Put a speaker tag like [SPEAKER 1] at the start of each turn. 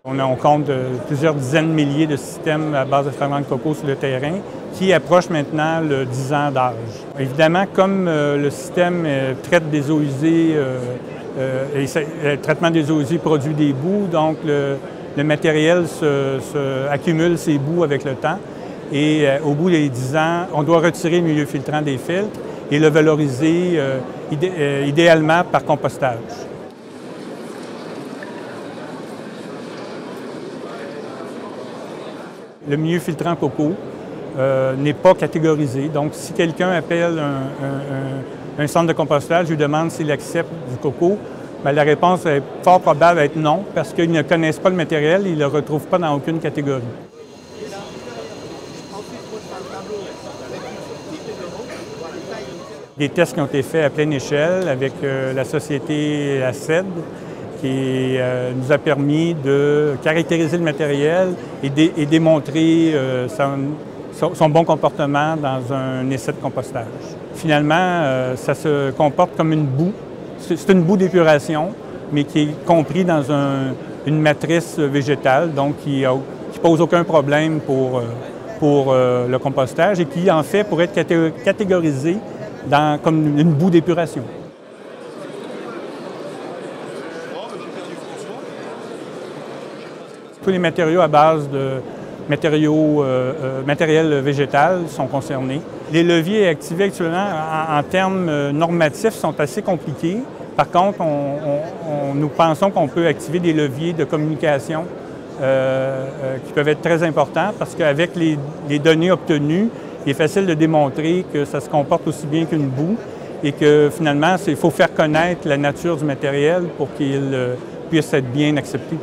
[SPEAKER 1] On compte plusieurs dizaines de milliers de systèmes à base de fragments de coco sur le terrain qui approchent maintenant le 10 ans d'âge. Évidemment, comme le système traite des eaux usées et le traitement des eaux usées produit des boues, donc le matériel accumule ses boues avec le temps et au bout des 10 ans, on doit retirer le milieu filtrant des filtres et le valoriser idéalement par compostage. Le milieu filtrant coco n'est pas catégorisé. Donc, si quelqu'un appelle un centre de compostage, je lui demande s'il accepte du coco, bien, la réponse est fort probable d'être non, parce qu'ils ne connaissent pas le matériel et ils ne le retrouvent pas dans aucune catégorie. Des tests qui ont été faits à pleine échelle avec la société ACED, qui nous a permis de caractériser le matériel et démontrer son bon comportement dans un essai de compostage. Finalement, ça se comporte comme une boue. C'est une boue d'épuration, mais qui est compris dans une matrice végétale, donc qui ne pose aucun problème pour le compostage et qui, en fait, pourrait être catégorisé comme une boue d'épuration. Tous les matériaux à base de matériel végétal sont concernés. Les leviers activés actuellement en termes normatifs sont assez compliqués. Par contre, nous pensons qu'on peut activer des leviers de communication qui peuvent être très importants parce qu'avec les données obtenues, il est facile de démontrer que ça se comporte aussi bien qu'une boue et que finalement, il faut faire connaître la nature du matériel pour qu'il puisse être bien accepté.